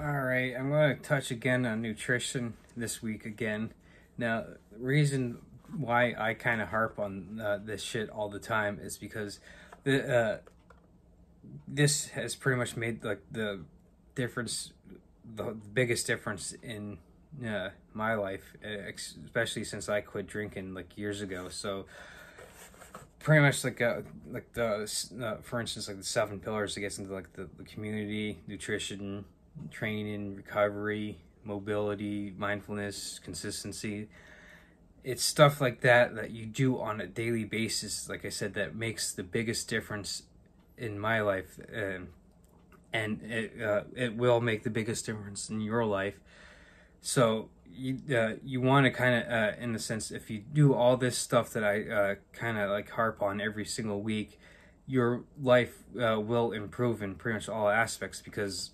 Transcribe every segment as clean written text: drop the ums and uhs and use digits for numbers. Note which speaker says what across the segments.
Speaker 1: All right, I'm going to touch again on nutrition this week again. Now, the reason why I kind of harp on this shit all the time is because this has pretty much made like the difference, the biggest difference in my life, especially since I quit drinking like years ago. So pretty much like the for instance, like the 7 pillars, it gets into like the community, nutrition, training, recovery, mobility, mindfulness, consistency. It's stuff like that you do on a daily basis, like I said, that makes the biggest difference in my life, and it will make the biggest difference in your life. So you want to kind of, in the sense, if you do all this stuff that I kind of like harp on every single week, your life will improve in pretty much all aspects. Because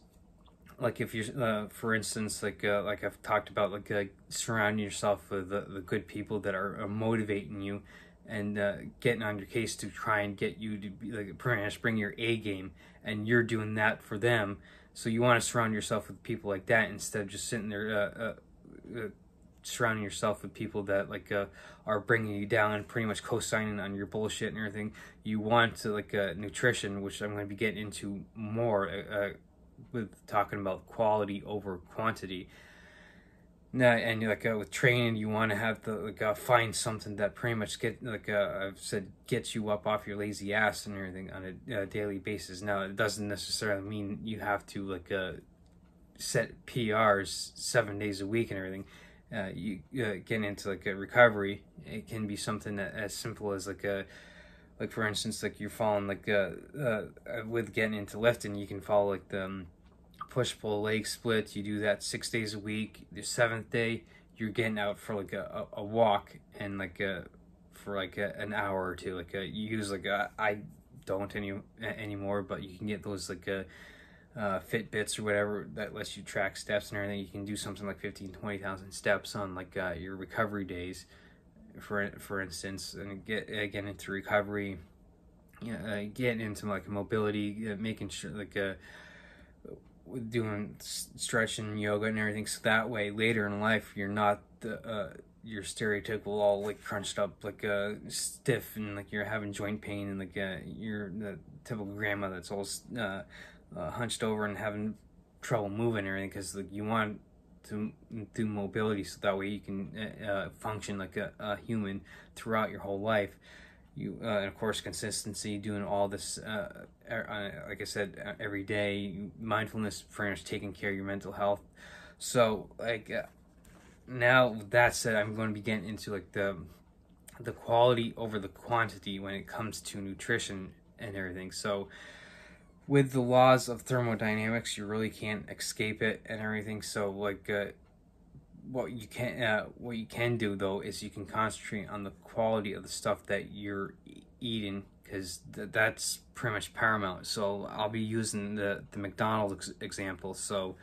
Speaker 1: like if you're for instance, like I've talked about, like surrounding yourself with the good people that are motivating you and getting on your case to try and get you to be like pretty much bring your A game, and you're doing that for them. So you want to surround yourself with people like that instead of just sitting there surrounding yourself with people that like are bringing you down and pretty much co-signing on your bullshit and everything. You want to like nutrition, which I'm going to be getting into more with talking about quality over quantity. Now, and like with training, you want to have the like find something that pretty much get like I've said, gets you up off your lazy ass and everything on a daily basis. Now, it doesn't necessarily mean you have to like set PRs 7 days a week and everything. You get into like a recovery. It can be something that as simple as like for instance, like you're following like with getting into lifting, you can follow like the push pull leg split. You do that 6 days a week. The seventh day, you're getting out for like a walk, and like for like an hour or two. Like you use like I don't anymore, but you can get those like Fitbits or whatever that lets you track steps and everything. You can do something like 15,000-20,000 steps on like your recovery days, for instance, and get into recovery. Getting into like mobility, making sure like doing stretching, yoga, and everything. So that way, later in life, you're not your stereotypical all like crunched up, like stiff, and like you're having joint pain, and like you're the typical grandma that's all hunched over and having trouble moving and everything. Because like you want to do mobility, so that way you can function like a human throughout your whole life. You and of course consistency, doing all this like I said, every day. Mindfulness, for instance, taking care of your mental health. So like now that said, I'm going to be getting into like the quality over the quantity when it comes to nutrition and everything. So with the laws of thermodynamics, you really can't escape it and everything. So like what you can do though is you can concentrate on the quality of the stuff that you're eating, because that's pretty much paramount. So I'll be using the McDonald's example. So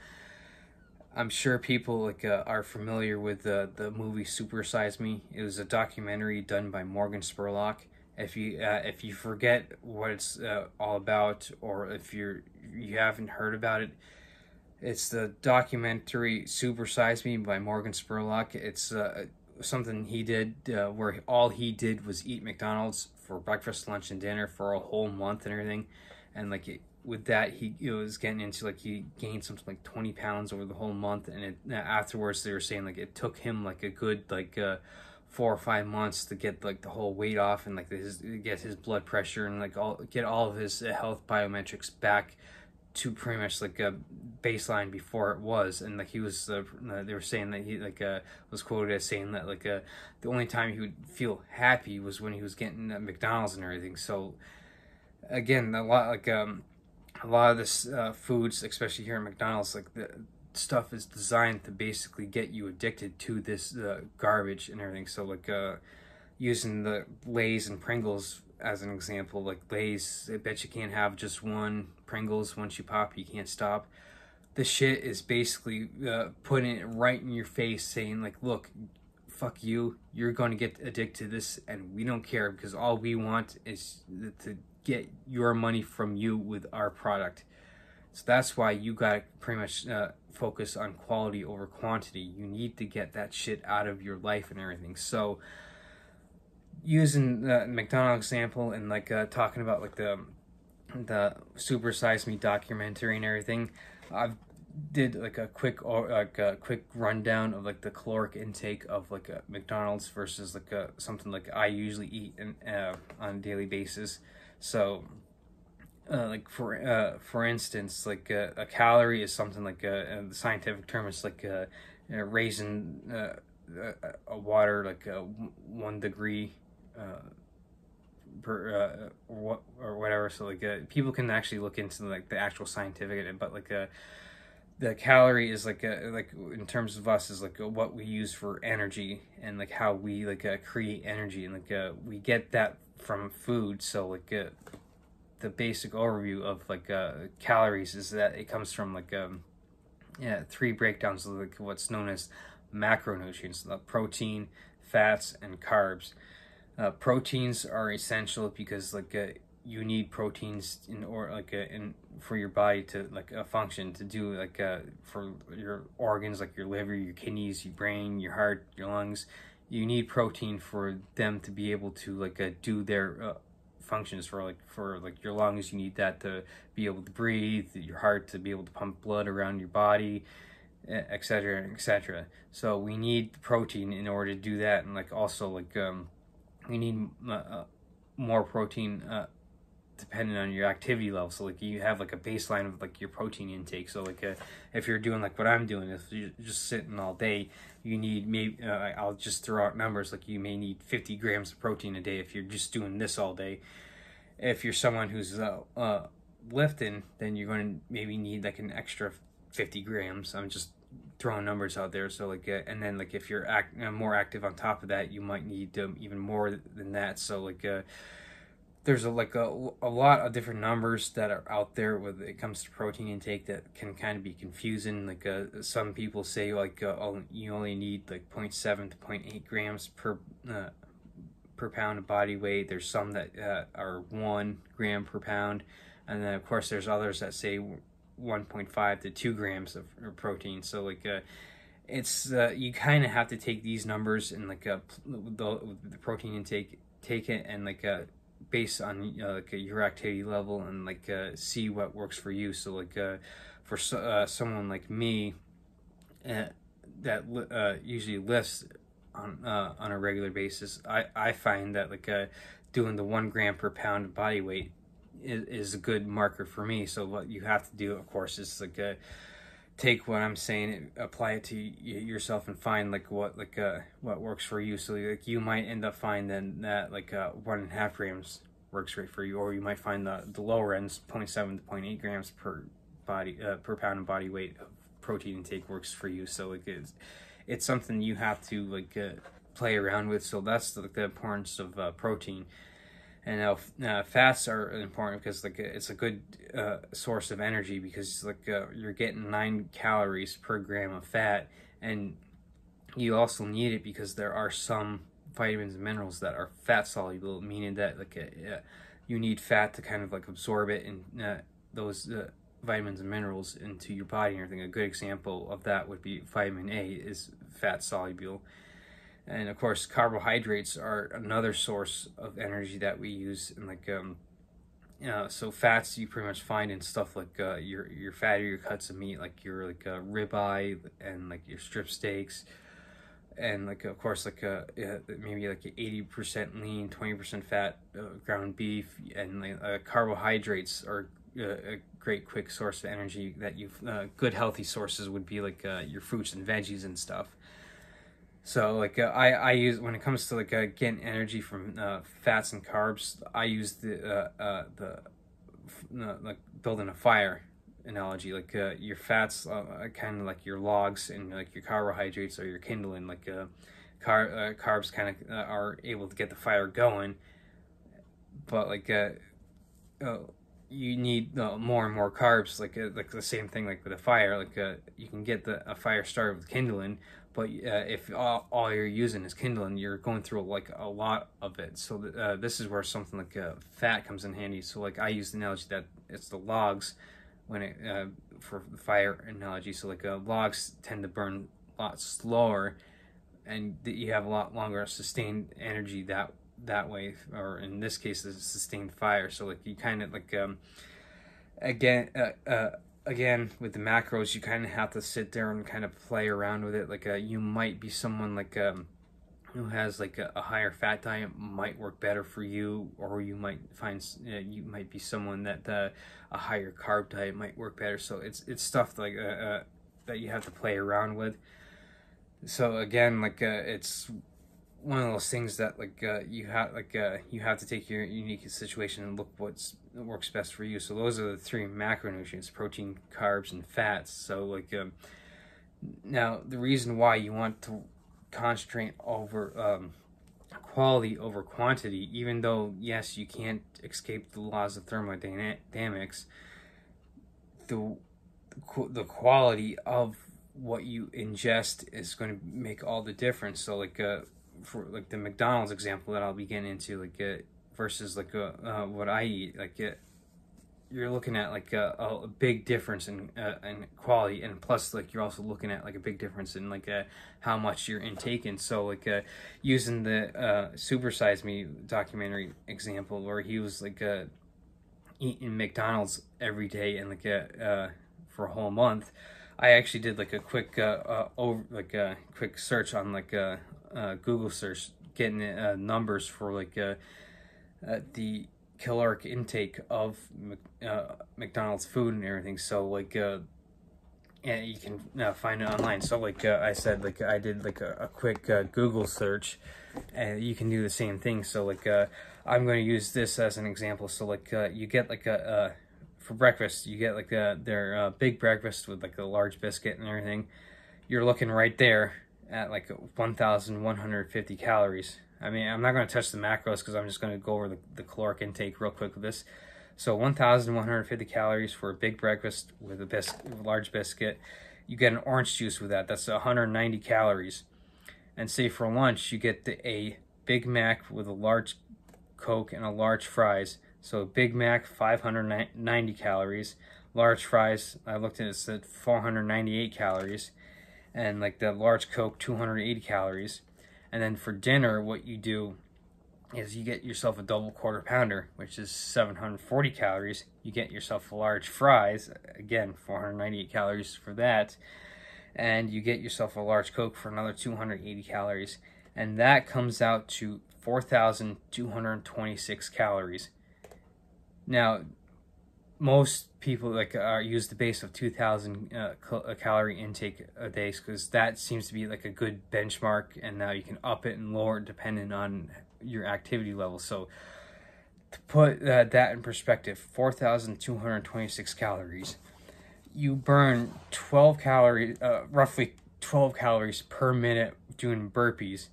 Speaker 1: I'm sure people like are familiar with the movie Super Size Me. It was a documentary done by Morgan Spurlock. If you forget what it's all about, or if you haven't heard about it, it's the documentary Super Size Me by Morgan Spurlock. It's something he did where all he did was eat McDonald's for breakfast, lunch, and dinner for a whole month and everything. And like with that, he was getting into like he gained something like 20 pounds over the whole month. And afterwards, they were saying like it took him like a good like 4 or 5 months to get like the whole weight off, and like get his blood pressure and like get all of his health biometrics back to pretty much like a baseline before it was. And like he was they were saying that he like was quoted as saying that like the only time he would feel happy was when he was getting McDonald's and everything. So again, a lot of this foods, especially here at McDonald's, like the stuff is designed to basically get you addicted to this garbage and everything. So like using the Lay's and Pringles as an example, like Lay's, I bet you can't have just one. Pringles, once you pop, you can't stop. This shit is basically putting it right in your face, saying like, look, fuck you, you're going to get addicted to this, and we don't care, because all we want is to get your money from you with our product. So that's why you got to pretty much focus on quality over quantity. You need to get that shit out of your life and everything. So using the McDonald's example and like talking about like the Super Size Me documentary and everything, I've did like a quick rundown of like the caloric intake of like a McDonald's versus like something like I usually eat on a daily basis. So like for instance, like a calorie is something like the scientific term is like raising a water like 1 degree per or whatever. So like people can actually look into like the actual scientific, but like the calorie is like like in terms of us is like what we use for energy and like how we like create energy, and like we get that from food. So like the basic overview of like calories is that it comes from like 3 breakdowns of like what's known as macronutrients: protein, fats, and carbs. Proteins are essential because like you need proteins in or like in for your body to like function, to do like for your organs like your liver, your kidneys, your brain, your heart, your lungs. You need protein for them to be able to like do their functions. For like your lungs, you need that to be able to breathe, your heart to be able to pump blood around your body, etc., etc. So we need protein in order to do that. And like also like we need more protein depending on your activity level. So like you have like a baseline of like your protein intake. So like if you're doing like what I'm doing, if you're just sitting all day, you need maybe I'll just throw out numbers, like you may need 50 grams of protein a day if you're just doing this all day. If you're someone who's lifting, then you're going to maybe need like an extra 50 grams. I'm just throwing numbers out there. So like and then like if you're more active on top of that, you might need even more than that. So like there's a lot of different numbers that are out there when it comes to protein intake that can kind of be confusing. Like some people say like you only need like 0.7 to 0.8 grams per pound of body weight. There's some that are 1 gram per pound, and then of course there's others that say 1.5 to 2 grams of protein. So like it's you kind of have to take these numbers and like the protein intake, take it and like based on like your activity level, and like see what works for you. So like for someone like me that usually lifts on a regular basis, I find that like doing the 1 gram per pound of body weight is a good marker for me. So what you have to do, of course, is like take what I'm saying, apply it to yourself, and find like what works for you. So like you might end up finding that like 1.5 grams works great for you, or you might find the lower ends, 0.7 to 0.8 grams per pound of body weight of protein intake works for you. So like it's something you have to like play around with. So that's the importance of protein. And now fats are important because like it's a good source of energy, because like you're getting 9 calories per gram of fat, and you also need it because there are some vitamins and minerals that are fat soluble, meaning that like you need fat to kind of like absorb it, and those vitamins and minerals into your body and everything. A good example of that would be vitamin A is fat soluble. And of course, carbohydrates are another source of energy that we use. And like, so fats you pretty much find in stuff like your fattier cuts of meat, like your like ribeye and like your strip steaks, and like of course like maybe like 80% lean, 20% fat ground beef. And like carbohydrates are a great quick source of energy that you've good healthy sources would be like your fruits and veggies and stuff. So like I use, when it comes to like getting energy from fats and carbs, I use the like building a fire analogy. Like your fats kind of like your logs, and like your carbohydrates are your kindling. Like carbs kind of are able to get the fire going, but like you need more and more carbs. Like the same thing like with a fire. Like you can get a fire started with kindling, but if all you're using is kindling, you're going through like a lot of it. So this is where something like fat comes in handy. So like I use the analogy that it's the logs when it for the fire analogy. So like logs tend to burn a lot slower, and you have a lot longer sustained energy that way, or in this case, the sustained fire. So like you kind of like again again with the macros, you kind of have to sit there and kind of play around with it. Like you might be someone like who has like a higher fat diet might work better for you, or you might find you might be someone that a higher carb diet might work better. So it's stuff like that you have to play around with. So again, like it's one of those things that like you have to take your unique situation and look what works best for you. So those are the three macronutrients: protein, carbs, and fats. So like now the reason why you want to concentrate over quality over quantity, even though yes, you can't escape the laws of thermodynamics, the quality of what you ingest is going to make all the difference. So like for like the McDonald's example that I'll be getting into, like versus like what I eat, like you're looking at like a big difference in quality, and plus like you're also looking at like a big difference in like how much you're intaking. So like using the Super Size Me documentary example, where he was like eating McDonald's every day and like for a whole month. I actually did like a quick quick search on like Google search, getting numbers for like the caloric intake of McDonald's food and everything. So like yeah, you can find it online. So like I said, like I did like a quick Google search, and you can do the same thing. So like I'm going to use this as an example. So like you get like for breakfast, you get like their big breakfast with like a large biscuit and everything. You're looking right there at like 1,150 calories. I mean, I'm not going to touch the macros because I'm just going to go over the caloric intake real quick with this. So 1,150 calories for a big breakfast with a large biscuit. You get an orange juice with that. That's 190 calories. And say for lunch, you get a Big Mac with a large Coke and a large fries. So Big Mac, 590 calories. Large fries, I looked at it, said 498 calories. And like the large Coke, 280 calories. And then for dinner, what you do is you get yourself a double quarter pounder, which is 740 calories. You get yourself a large fries, again, 498 calories for that. And you get yourself a large Coke for another 280 calories. And that comes out to 4,226 calories. Now, most people like use the base of 2,000 calorie intake a day, because that seems to be like a good benchmark, and now you can up it and lower it depending on your activity level. So to put that in perspective, 4,226 calories, you burn 12 calories, roughly 12 calories per minute doing burpees.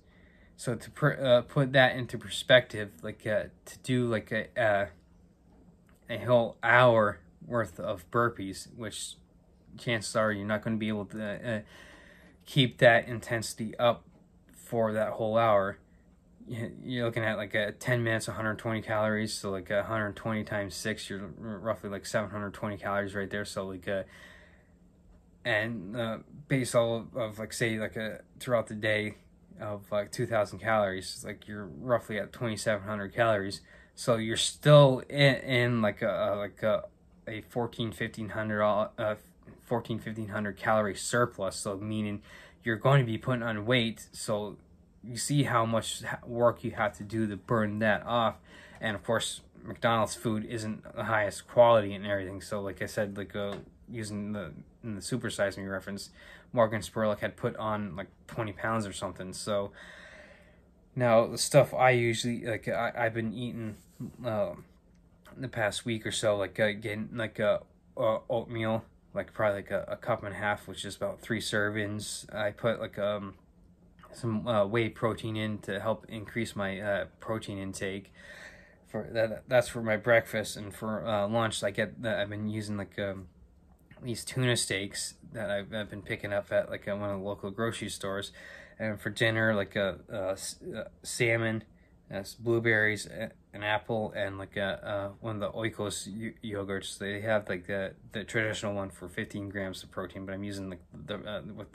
Speaker 1: So to put that into perspective, like to do like a whole hour worth of burpees, which chances are you're not going to be able to keep that intensity up for that whole hour. You're looking at like 10 minutes, 120 calories. So like 120 times 6, you're roughly like 720 calories right there. So like and based all of like say like throughout the day of like 2,000 calories, like you're roughly at 2,700 calories. So you're still in like a 1,500 calorie surplus. So meaning you're going to be putting on weight. So you see how much work you have to do to burn that off. And of course, McDonald's food isn't the highest quality and everything. So like I said, like using in the Super Size Me reference, Morgan Spurlock had put on like 20 pounds or something. So now the stuff I usually like, I've been eating the past week or so, like getting like oatmeal, like probably like a cup and a half, which is about 3 servings. I put like some whey protein in to help increase my protein intake. For that's for my breakfast, and for lunch, I've been using like these tuna steaks that I've been picking up at like one of the local grocery stores. And for dinner, like a salmon That's blueberries, an apple, and like one of the Oikos yogurts. They have like the traditional one for 15 grams of protein, but I'm using like what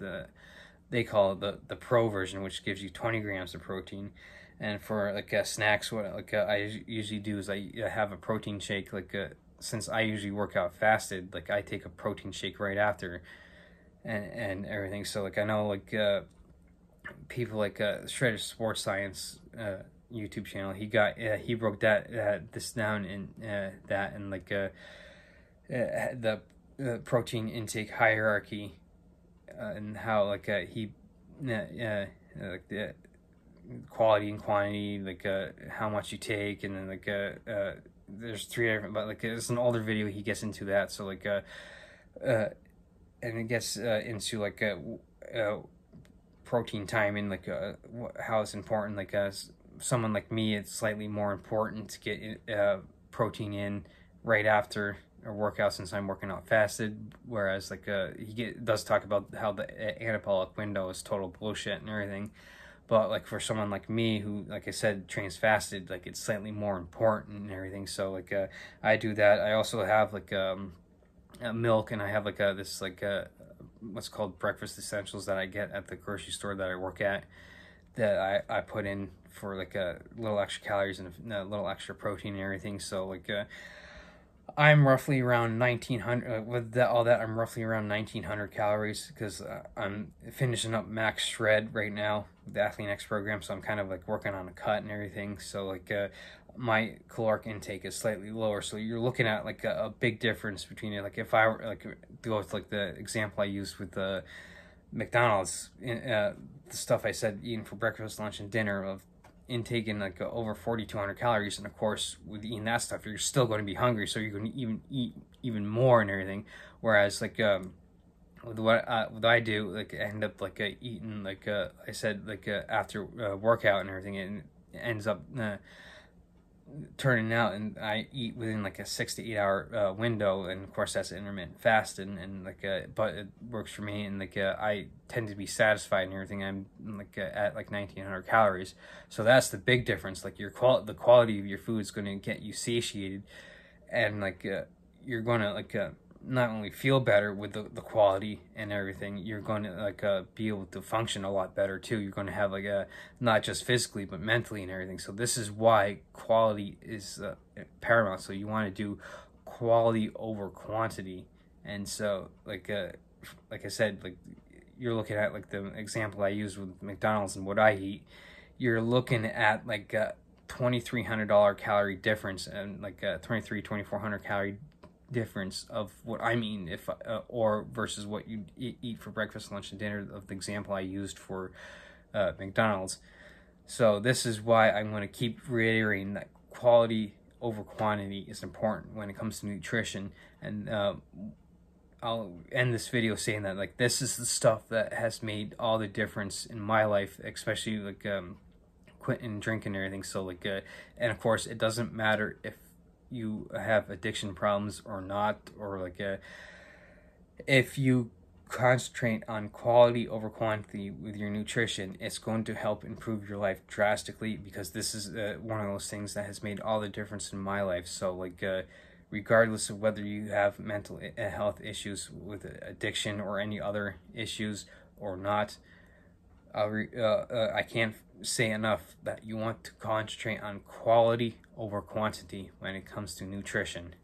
Speaker 1: they call it the pro version, which gives you 20 grams of protein. And for like snacks, what I usually do is I have a protein shake. Like since I usually work out fasted, like I take a protein shake right after, and everything. So like I know like people like Shredded Sports Science YouTube channel. He broke this down in that and like the protein intake hierarchy, and how like he like the quality and quantity, like how much you take, and then like there's three different, but like it's an older video, he gets into that. So like uh and it gets into like protein timing, like how it's important. Like someone like me, it's slightly more important to get protein in right after a workout, since I'm working out fasted. Whereas like does talk about how the anabolic window is total bullshit and everything. But like for someone like me who, like I said, trains fasted, like it's slightly more important and everything. So like I do that. I also have like milk, and I have like this like what's called breakfast essentials that I get at the grocery store that I work at, that I put in for like a little extra calories and a little extra protein and everything. So like I'm roughly around 1900 with all that. I'm roughly around 1900 calories, because I'm finishing up Max Shred right now, the Athlete X program. So I'm kind of like working on a cut and everything. So like my caloric intake is slightly lower. So you're looking at like a big difference between it. Like if I were like to go with like the example I used with the McDonald's, the stuff I said eating for breakfast, lunch, and dinner, of intaking like over 4,200 calories, and of course with eating that stuff you're still going to be hungry, so you're going to even eat even more and everything. Whereas like with what I do, like I end up like eating like I said, like after workout and everything, and it ends up turning out, and I eat within like a 6 to 8 hour window, and of course that's intermittent fasting, and like but it works for me, and like I tend to be satisfied and everything. I'm like at like 1900 calories, so that's the big difference. Like the quality of your food is going to get you satiated, and like you're going to like not only feel better with the quality and everything, you're going to like be able to function a lot better too. You're going to have like not just physically but mentally and everything. So this is why quality is paramount. So you want to do quality over quantity. And so like I said, like you're looking at like the example I used with McDonald's and what I eat, you're looking at like $2,300 calorie difference, and like 2,400 calorie difference of what I'm eating, if or versus what you eat for breakfast, lunch, and dinner, of the example I used for McDonald's. So this is why I'm going to keep reiterating that quality over quantity is important when it comes to nutrition. And I'll end this video saying that like this is the stuff that has made all the difference in my life, especially like quitting drinking and everything. So like and of course it doesn't matter if you have addiction problems or not, or like if you concentrate on quality over quantity with your nutrition, it's going to help improve your life drastically, because this is one of those things that has made all the difference in my life. So like regardless of whether you have mental health issues with addiction or any other issues or not, I can't say enough that you want to concentrate on quality over quantity when it comes to nutrition.